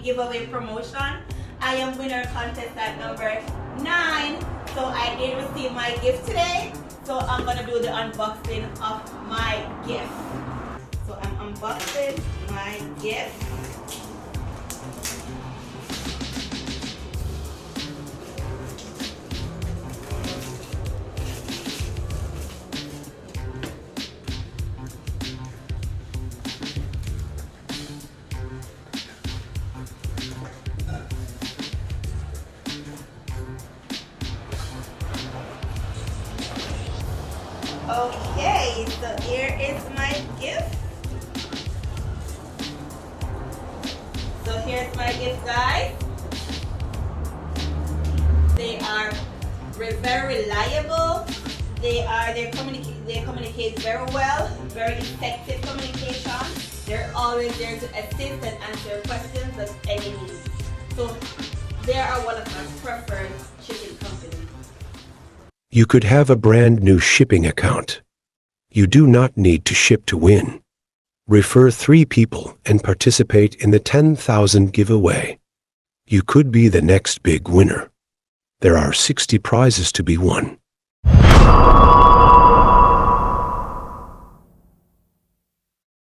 giveaway promotion. I am winner contest at number 9. So I did receive my gift today. So I'm gonna do the unboxing of my gift. So I'm unboxing my gift. Okay, so here is my gift. So here's my gift, guys. They are very reliable. They communicate very well, very effective communication. They're always there to assist and answer questions of any need. So they are one of my preferred shipping companies. You could have a brand new shipping account. You do not need to ship to win. Refer 3 people and participate in the 10,000 giveaway. You could be the next big winner. There are 60 prizes to be won.